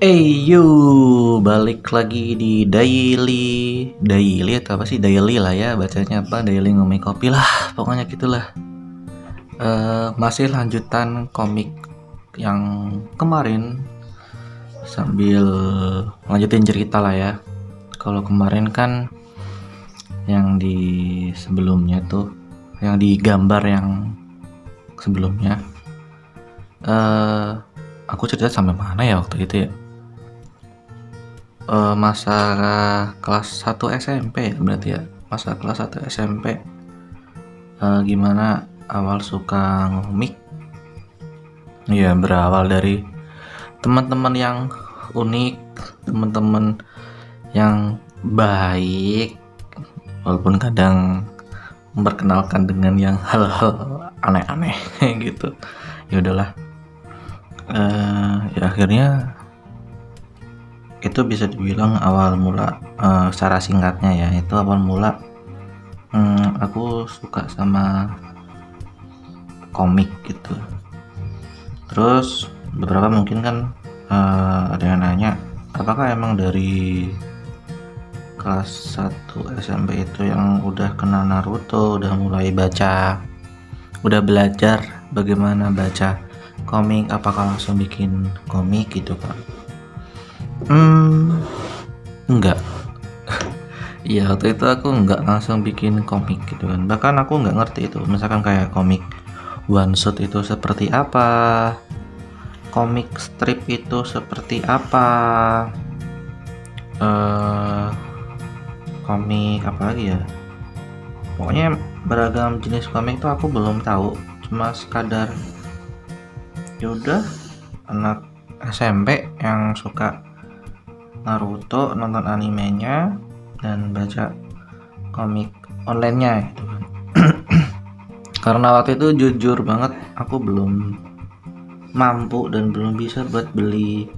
Yo, balik lagi di daily atau apa sih, daily lah ya bacanya, apa daily ngomong kopi lah, pokoknya gitulah. Masih lanjutan komik yang kemarin, sambil lanjutin cerita lah ya. Kalau kemarin kan yang di sebelumnya tuh, yang di gambar yang sebelumnya, aku cerita sampai mana ya waktu itu ya? Masa kelas 1 SMP ya berarti ya, masa kelas 1 SMP. Gimana awal suka ngomik ya, berawal dari teman-teman yang unik, teman-teman yang baik, walaupun kadang memperkenalkan dengan yang hal-hal aneh-aneh gitu. Ya udahlah, ya akhirnya itu bisa dibilang awal mula, secara singkatnya ya, itu awal mula aku suka sama komik gitu. Terus beberapa mungkin kan ada yang nanya, apakah emang dari kelas 1 SMP itu yang udah kena Naruto, udah mulai baca, udah belajar bagaimana baca komik, apakah langsung bikin komik gitu kan? Enggak. Iya, waktu itu aku nggak langsung bikin komik gitu kan. Bahkan aku nggak ngerti itu, misalkan kayak komik one shot itu seperti apa, komik strip itu seperti apa, komik apa lagi ya, pokoknya beragam jenis komik itu aku belum tahu. Cuma sekadar yaudah, anak SMP yang suka Naruto, nonton animenya dan baca komik online-nya gitu kan. Karena waktu itu jujur banget aku belum mampu dan belum bisa buat beli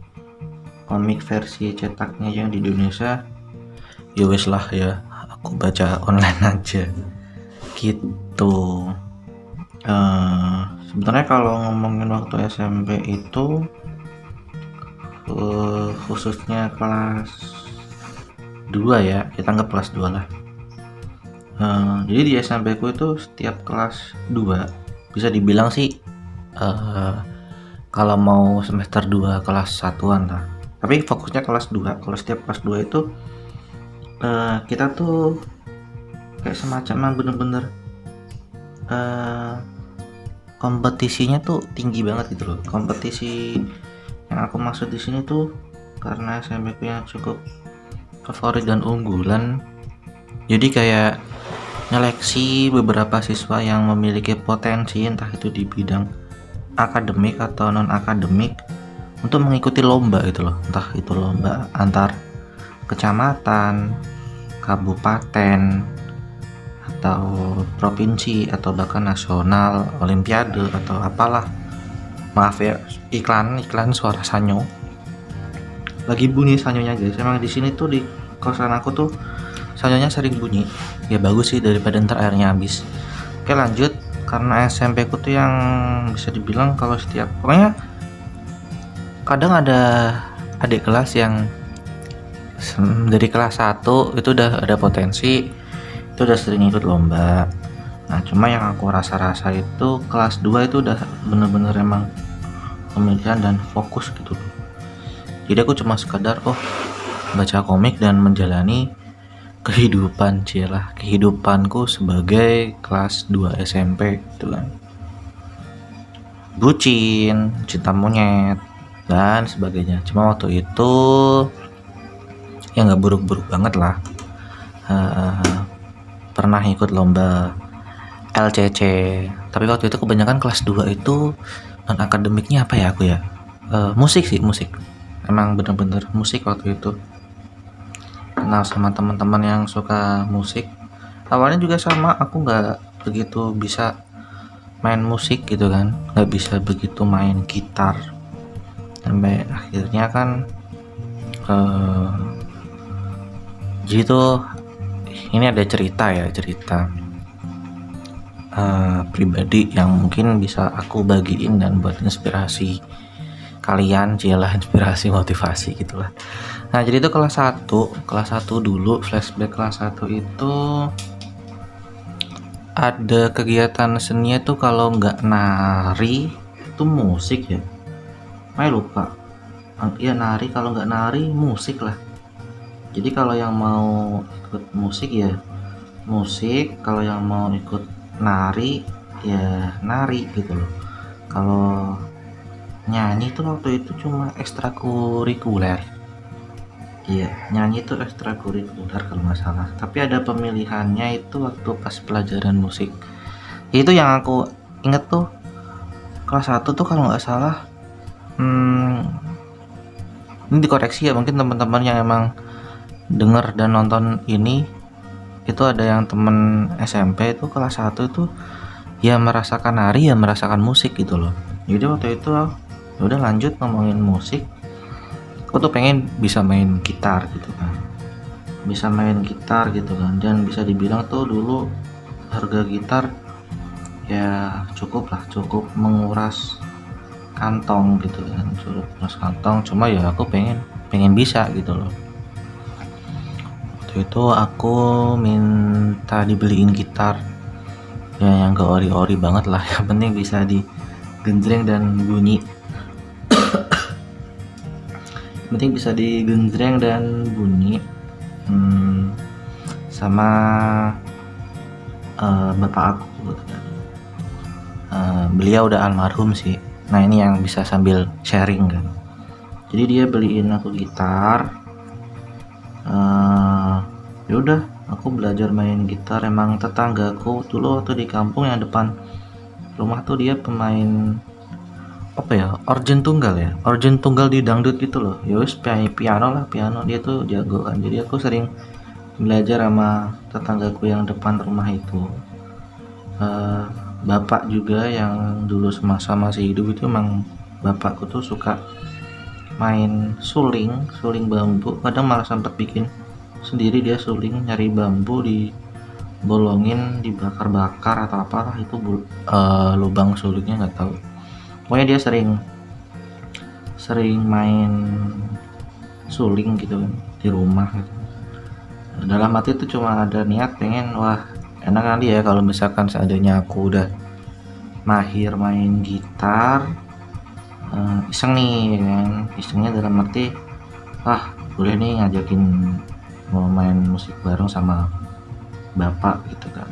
komik versi cetaknya yang di Indonesia. Ya wes lah ya, aku baca online aja gitu. Sebenarnya kalau ngomongin waktu SMP itu, khususnya kelas 2 ya, kita anggap kelas 2 lah. Jadi di SMP ku itu setiap kelas 2 bisa dibilang sih, kalau mau semester 2 kelas 1-an lah, tapi fokusnya kelas 2. Kalau setiap kelas 2 itu kita tuh kayak semacam bener-bener kompetisinya tuh tinggi banget gitu loh. Kompetisi yang aku maksud di sini tuh karena SMP ku yang cukup favorit dan unggulan, jadi kayak nyeleksi beberapa siswa yang memiliki potensi, entah itu di bidang akademik atau non akademik, untuk mengikuti lomba gitu loh, entah itu lomba antar kecamatan, kabupaten, atau provinsi, atau bahkan nasional, olimpiade atau apalah. Maaf ya, iklan suara sanyo lagi bunyi sanyonya guys. Emang di sini tuh di kosan aku tuh sanyonya sering bunyi. Ya bagus sih, daripada ntar airnya habis. Oke lanjut, karena SMP ku tuh yang bisa dibilang kalau setiap, pokoknya kadang ada adik kelas yang dari kelas 1 itu udah ada potensi, itu udah sering ikut lomba. Nah cuma yang aku rasa itu kelas 2 itu udah bener-bener emang pemilihan dan fokus gitu. Jadi aku cuma sekadar baca komik dan menjalani kehidupanku sebagai kelas 2 SMP gitu kan. Bucin, cinta monyet dan sebagainya. Cuma waktu itu ya nggak buruk-buruk banget lah. Pernah ikut lomba LCC, tapi waktu itu kebanyakan kelas 2 itu non akademiknya apa ya aku ya, musik emang bener-bener musik. Waktu itu kenal sama teman-teman yang suka musik. Awalnya juga sama, aku nggak begitu bisa main musik gitu kan, nggak bisa begitu main gitar, sampai akhirnya kan jadi tuh ini ada cerita. pribadi yang mungkin bisa aku bagiin dan buat inspirasi kalian, cialah inspirasi motivasi gitulah. Nah jadi itu kelas 1 dulu, flashback kelas 1 itu ada kegiatan seni tuh kalau nggak nari itu musik ya, lupa. Iya nari, kalau nggak nari musik lah. Jadi kalau yang mau ikut musik ya musik, kalau yang mau ikut nari ya nari gitu loh. Kalau nyanyi tuh waktu itu cuma ekstrakurikuler. Iya, nyanyi itu ekstrakurikuler kalau nggak salah. Tapi ada pemilihannya itu waktu pas pelajaran musik. Itu yang aku inget tuh kelas 1 tuh kalau nggak salah. Ini dikoreksi ya, mungkin teman-teman yang emang denger dan nonton ini itu ada yang temen SMP itu kelas 1 itu ya merasakan nari ya merasakan musik gitu loh. Jadi waktu itu ya udah lanjut ngomongin musik, aku tuh pengen bisa main gitar gitu kan, dan bisa dibilang tuh dulu harga gitar ya cukup menguras kantong gitu kan, cuma ya aku pengen bisa gitu loh. Waktu itu aku minta dibeliin gitar ya yang gak ori-ori banget lah, yang penting bisa digenjreng dan bunyi. Sama bapak aku gitu kan. Beliau udah almarhum sih. Nah ini yang bisa sambil sharing kan. Jadi dia beliin aku gitar. Ya udah aku belajar main gitar. Emang tetanggaku dulu waktu di kampung yang depan rumah tuh dia pemain organ tunggal di dangdut gitu loh. Ya wis piano dia tuh jago kan. Jadi aku sering belajar sama tetanggaku yang depan rumah itu. Bapak juga yang dulu semasa masih hidup itu emang bapakku tuh suka main suling bambu, kadang malah sempat bikin sendiri dia suling, nyari bambu dibolongin, dibakar-bakar atau apalah itu lubang sulingnya nggak tahu. Pokoknya dia sering main suling gitu kan di rumah gitu. Dalam hati itu cuma ada niat pengen enak kali ya kalau misalkan seandainya aku udah mahir main gitar, iseng nih kan, isengnya dalam arti boleh nih ngajakin mau main musik bareng sama bapak gitu kan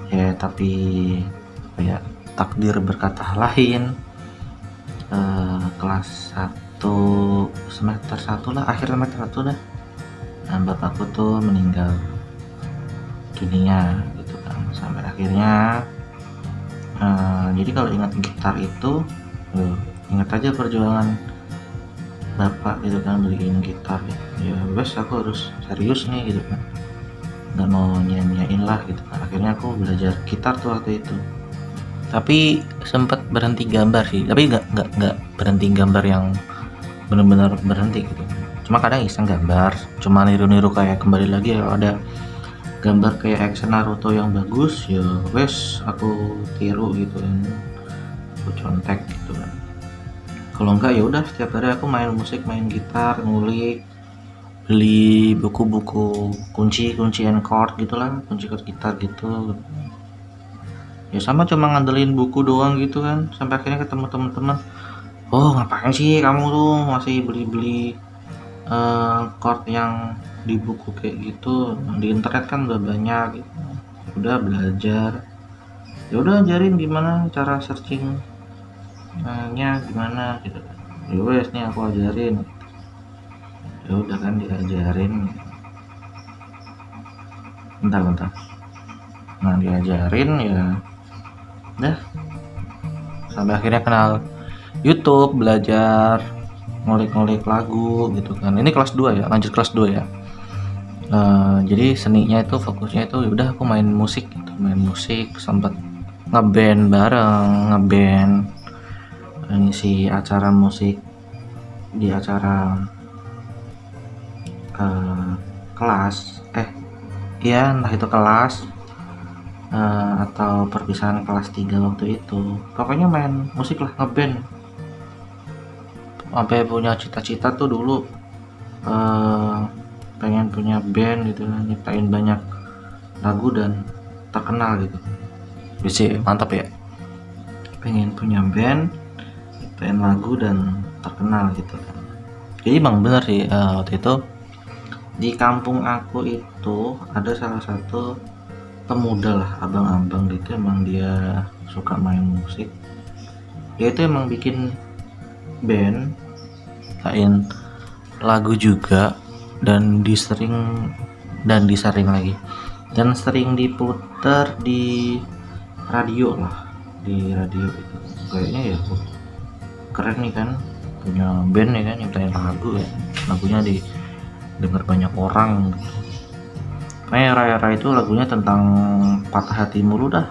ya. Tapi takdir berkata lain. Kelas 1 semester 1 lah, akhir semester 1 dah, bapakku tuh meninggal dunia gitu kan. Sampai akhirnya jadi kalau ingat gitar itu ingat aja perjuangan bapak gitu kan, beliin gitar ya wes aku harus serius nih gitu kan, nggak mau nyanyiin lah gitu kan. Akhirnya aku belajar gitar tuh waktu itu, tapi sempat berhenti gambar sih, tapi nggak berhenti gambar yang benar-benar berhenti gitu. Cuma kadang iseng gambar, cuma niru-niru kayak kembali lagi kalau ada gambar kayak action Naruto yang bagus ya wes aku tiru gitu kan, aku contek gitu kan. Kalau enggak ya udah setiap hari aku main musik, main gitar, ngulik, beli buku-buku kuncian chord gitulah, kunci chord gitar gitu ya. Sama cuma ngandelin buku doang gitu kan, sampai akhirnya ketemu teman-teman, ngapain sih kamu tuh masih beli-beli chord yang di buku kayak gitu, di internet kan udah banyak gitu. Udah belajar ya udah ajarin gimana cara searching nya gimana gitu kan. Ya wes nih aku ajarin, ya udah kan diajarin bentar. Nah diajarin ya udah sampai akhirnya kenal YouTube, belajar ngulik-ngulik lagu gitu kan. Ini kelas 2 ya, lanjut kelas 2 ya. Jadi seninya itu fokusnya itu udah aku main musik gitu, sempat ngeband bareng, ngisi acara musik di acara kelas entah itu kelas atau perpisahan kelas 3 waktu itu. Pokoknya main musik lah, ngeband. Sampai punya cita-cita tuh dulu eh, pengen punya band gitu kan, nyiptain banyak lagu dan terkenal gitu. Bisa mantap ya. Pengen punya band, nyiptain lagu dan terkenal gitu kan. Jadi bang bener sih, waktu itu di kampung aku itu ada salah satu pemuda lah, abang-abang gitu, emang dia suka main musik. Dia itu emang bikin band, lain lagu juga, dan disaring lagi dan sering diputar di radio lah, di radio itu kayaknya ya keren nih kan, punya band ya kan, nyiptain lagu ya, lagunya didengar banyak orang gitu. Kayak Raya-Raya itu lagunya tentang patah hati mulu dah,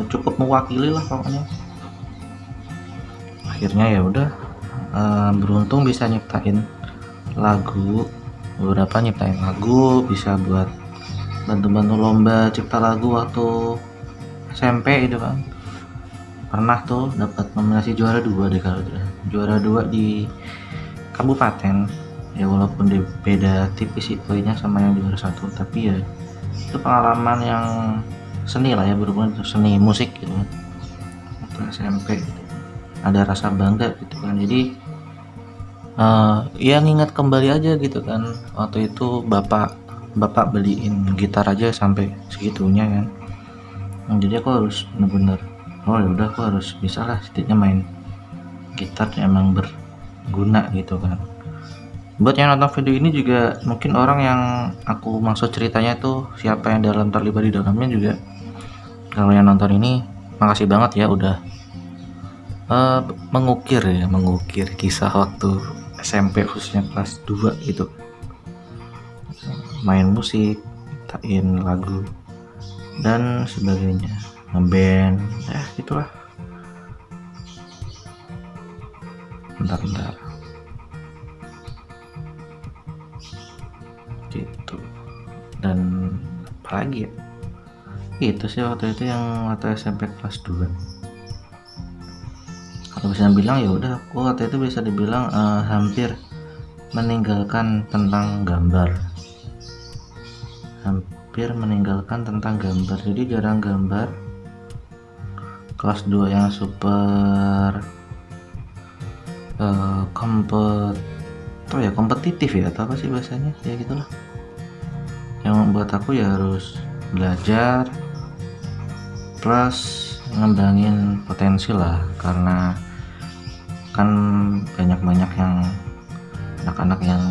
cukup mewakili lah pokoknya. Akhirnya ya udah, beruntung bisa nyiptain lagu, beberapa nyiptain lagu, bisa buat bantu-bantu lomba cipta lagu waktu SMP itu kan. Pernah tuh dapat nominasi juara 2 deh, kalau juara 2 di kabupaten ya, walaupun beda tipis sih poinnya sama yang juara 1, tapi ya itu pengalaman yang seni lah ya, berhubungan seni musik gitu kan, waktu SMP gitu. Ada rasa bangga gitu kan. Jadi ya ngingat kembali aja gitu kan, waktu itu bapak beliin gitar aja sampai segitunya kan. Jadi aku harus bener-bener, oh ya udah aku harus bisa lah setidaknya main gitar yang emang berguna gitu kan. Buat yang nonton video ini juga mungkin orang yang aku maksud ceritanya tuh siapa yang terlibat di dalamnya juga, kalau yang nonton ini makasih banget ya udah mengukir kisah waktu SMP khususnya kelas 2 gitu, main musik, ciptain lagu dan sebagainya, ngeband ya gitulah. Bentar gitu. Dan apalagi ya, itu sih waktu itu yang waktu SMP kelas 2. Kalau bisa bilang ya udah, aku waktu itu bisa dibilang hampir meninggalkan tentang gambar, jadi jarang gambar. Kelas 2 yang super kompetitif ya, atau apa sih bahasanya ya gitulah, yang membuat aku ya harus belajar plus ngembangin potensi lah, karena kan banyak yang anak-anak yang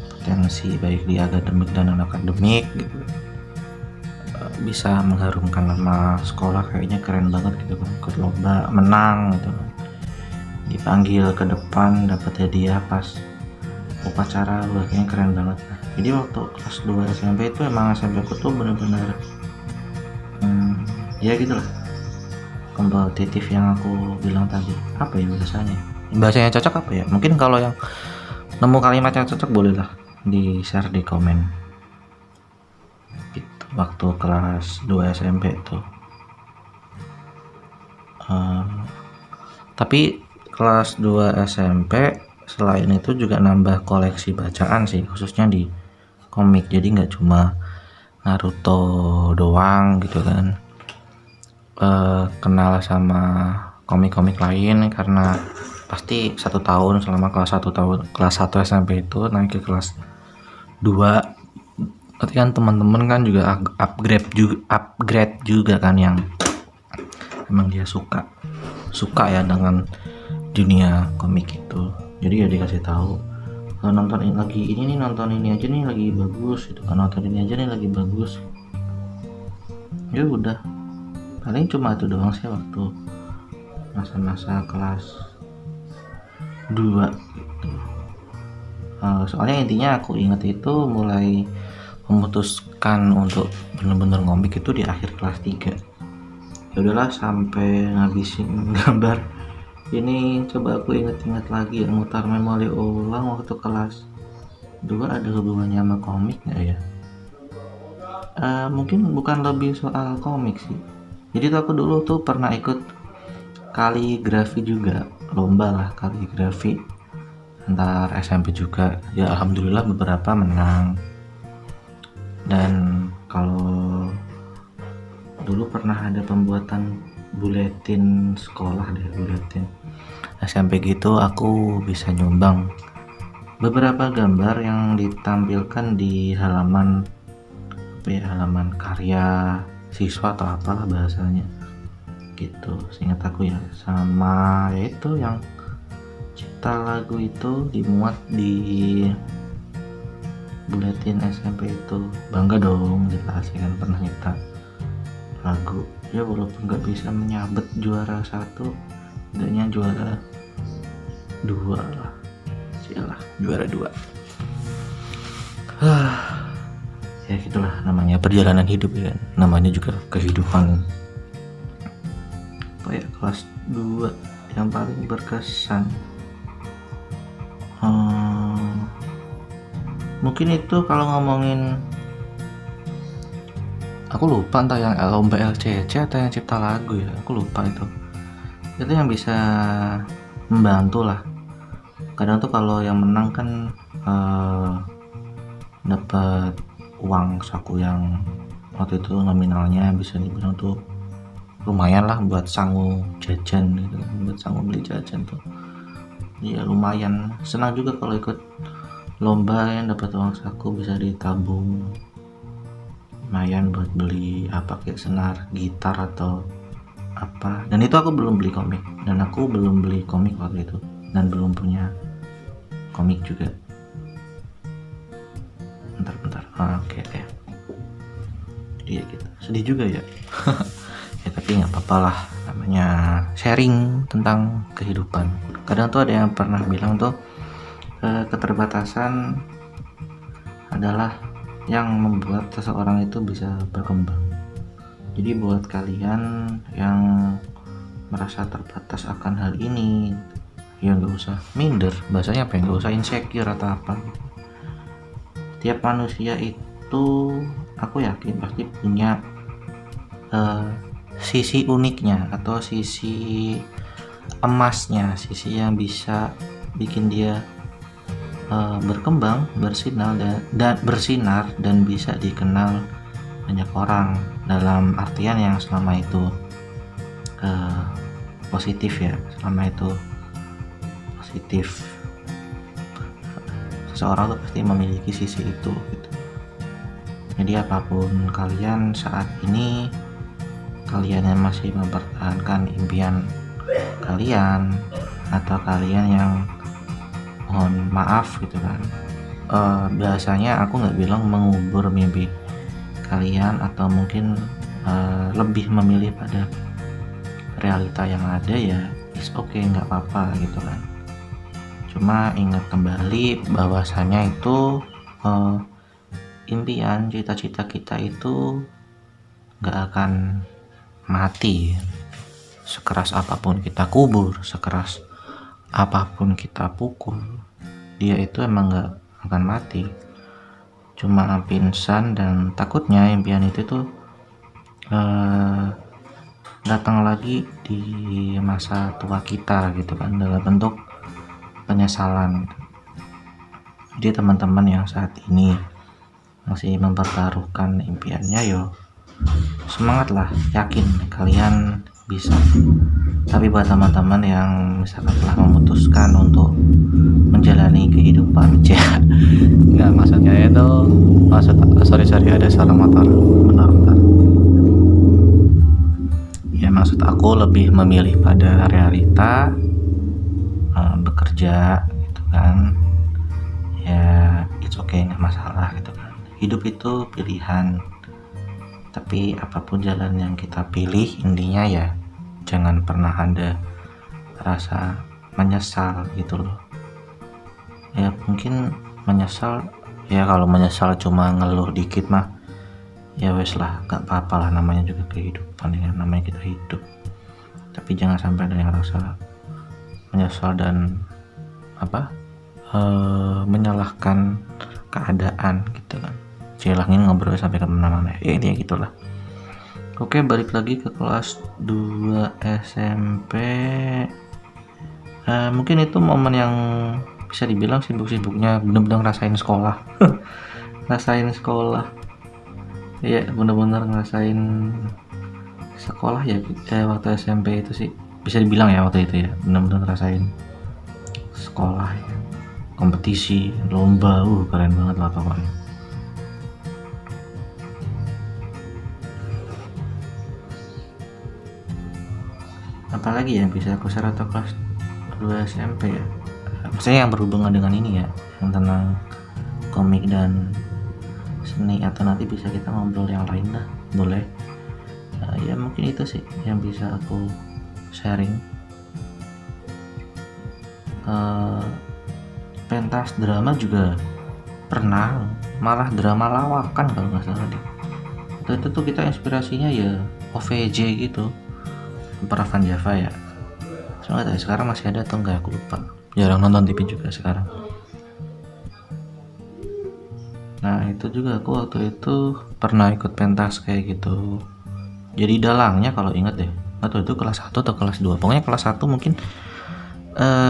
potensi baik di akademik dan non akademik gitu, bisa mengharumkan nama sekolah, kayaknya keren banget gitu kan, ikut lomba menang gitu kan, dipanggil ke depan dapat hadiah pas upacara, kayaknya keren banget. Jadi waktu kelas 2 SMP itu emang SMP aku tuh bener-bener ya gitulah, kompetitif yang aku bilang tadi. Apa ya bahasanya cocok apa ya, mungkin kalau yang nemu kalimat yang cocok bolehlah di share di komen gitu. Waktu kelas 2 SMP itu tapi kelas 2 SMP selain itu juga nambah koleksi bacaan sih, khususnya di komik. Jadi nggak cuma Naruto doang gitu kan, kenal sama komik-komik lain, karena pasti 1 tahun selama kelas 1 SMP itu naik ke kelas 2, berarti kan teman-teman kan juga upgrade juga kan, yang emang dia suka ya dengan dunia komik itu. Jadi ya dikasih tahu, nonton ini aja nih lagi bagus gitu kan, nonton ini aja nih lagi bagus. Ya udah, paling cuma itu doang sih waktu masa-masa kelas 2 gitu. Soalnya intinya aku ingat itu mulai memutuskan untuk bener-bener ngomik itu di akhir kelas 3. Ya udahlah, sampai ngabisin gambar ini coba aku inget-inget lagi, mutar memori ulang waktu kelas 2 ada hubungannya sama komik nggak ya? Mungkin bukan lebih soal komik sih, Jadi tuh aku dulu tuh pernah ikut kaligrafi juga, lomba lah kaligrafi antar SMP juga ya, alhamdulillah beberapa menang. Dan kalau dulu pernah ada pembuatan buletin sekolah deh, buletin SMP gitu, aku bisa nyumbang beberapa gambar yang ditampilkan di halaman halaman karya siswa atau apalah bahasanya gitu, seingat aku ya. Sama yaitu yang cipta lagu itu dimuat di buletin SMP itu, bangga dong jelas ya kan pernah nyipta lagu ya, walaupun nggak bisa menyabet juara 1, tidaknya juara 2 lah, cilah juara 2. Ya gitulah namanya perjalanan hidup ya kan, namanya juga kehidupan. Apa ya, kelas 2 yang paling berkesan mungkin itu kalau ngomongin, aku lupa entah yang lomba LCC atau yang cipta lagu ya, aku lupa itu yang bisa membantu lah. Kadang tuh kalau yang menang kan dapat uang saku yang waktu itu nominalnya bisa dibilang tuh lumayan lah buat sangu jajan gitu, buat sangu beli jajan tuh ya lumayan. Senang juga kalau ikut lomba yang dapat uang saku bisa ditabung, lumayan buat beli apa kayak senar, gitar atau apa. Dan itu aku belum beli komik, dan aku belum beli komik waktu itu, dan belum punya komik juga. Bentar oke deh. Jadi ya gitu, sedih juga ya. Ya tapi nggak apa-apa lah, namanya sharing tentang kehidupan. Kadang tuh ada yang pernah bilang tuh keterbatasan adalah yang membuat seseorang itu bisa berkembang. Jadi buat kalian yang merasa terbatas akan hal ini ya nggak usah minder, bahasanya apa ya, nggak usah insecure atau apa. Tiap manusia itu aku yakin pasti punya sisi uniknya atau sisi emasnya, sisi yang bisa bikin dia berkembang, bersinar dan bisa dikenal banyak orang, dalam artian yang selama itu positif ya, selama itu positif. Seseorang tuh pasti memiliki sisi itu gitu. Jadi apapun kalian saat ini, kalian yang masih mempertahankan impian kalian atau kalian yang mohon maaf gitu kan, biasanya aku nggak bilang mengubur mimpi kalian atau mungkin lebih memilih pada realita yang ada, ya is okay, nggak apa-apa gitu kan. Cuma ingat kembali bahwasanya itu impian cita-cita kita itu nggak akan mati. Sekeras apapun kita kubur, sekeras apapun kita pukul, dia itu emang gak akan mati, cuma pingsan. Dan takutnya impian itu tuh datang lagi di masa tua kita gitu kan, dalam bentuk penyesalan. Jadi teman-teman yang saat ini masih mempertaruhkan impiannya, yo semangatlah, yakin kalian bisa. Tapi buat teman-teman yang misalkan telah memutuskan untuk menjalani kehidupan, nggak, maksudnya itu sorry ada suara motor, bentar. Ya maksud aku lebih memilih pada realita, bekerja gitu kan, ya it's okay, nggak masalah gitu kan. Hidup itu pilihan, tapi apapun jalan yang kita pilih, intinya ya jangan pernah ada rasa menyesal gitu loh. Ya mungkin menyesal, ya kalau menyesal cuma ngeluh dikit mah ya wes lah, gak apa-apa lah, namanya juga kehidupan ya, namanya kita hidup. Tapi jangan sampai ada yang rasa menyesal dan menyalahkan keadaan gitu kan. Cilangin ngobrol sampai kemana-mana ya, intinya gitulah. Oke, balik lagi ke kelas 2 SMP. Mungkin itu momen yang bisa dibilang sibuk-sibuknya bener-bener ngerasain sekolah. Ngerasain sekolah. Iya, bener-bener ngerasain sekolah ya. Waktu SMP itu sih bisa dibilang ya waktu itu ya, bener-bener ngerasain sekolah ya. Kompetisi, lomba, keren banget lah pokoknya. Apalagi yang bisa aku share atau kelas 2 SMP ya, maksudnya yang berhubungan dengan ini ya, yang tentang komik dan seni, atau nanti bisa kita ngobrol yang lain lah, boleh. Ya mungkin itu sih yang bisa aku sharing. Pentas drama juga pernah, malah drama lawakan kalau nggak salah deh. Itu tuh kita inspirasinya ya OVJ gitu, Paravan Java ya. Cuma nggak tahu sekarang masih ada atau enggak, aku lupa, jarang nonton TV juga sekarang. Nah itu juga aku waktu itu pernah ikut pentas kayak gitu, jadi dalangnya kalau inget deh, atau itu kelas 1 atau kelas 2, pokoknya kelas 1 mungkin.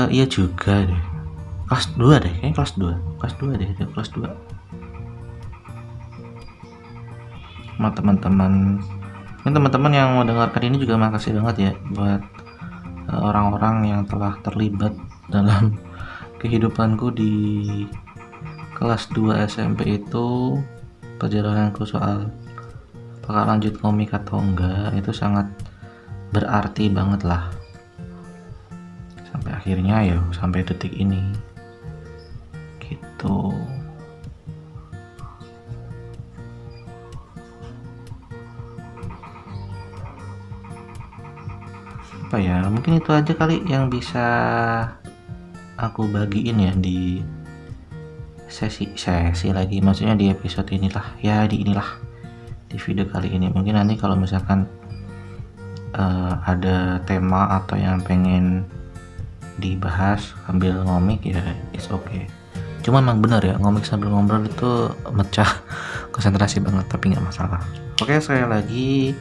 Iya juga deh, kelas 2 deh, kayaknya kelas 2 deh, kelas 2 sama teman-teman yang mendengarkan ini juga makasih banget ya buat orang-orang yang telah terlibat dalam kehidupanku di kelas 2 SMP itu. Perjalananku soal apakah lanjut komik atau enggak itu sangat berarti banget lah, sampai akhirnya ya sampai detik ini gitu. Apa ya, mungkin itu aja kali yang bisa aku bagiin ya di sesi lagi, maksudnya di episode inilah ya, di video kali ini. Mungkin nanti kalau misalkan ada tema atau yang pengen dibahas sambil ngomik ya it's okay. Cuma emang bener ya, ngomik sambil ngobrol itu mecah konsentrasi banget, tapi nggak masalah. Oke, sekali lagi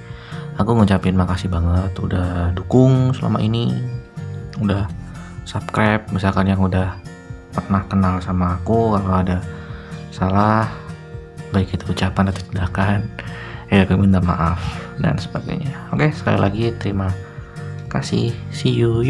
aku ngucapin makasih banget udah dukung selama ini, udah subscribe. Misalkan yang udah pernah kenal sama aku, kalau ada salah baik itu ucapan atau tindakan ya aku minta maaf dan sebagainya. Oke, sekali lagi terima kasih, see you.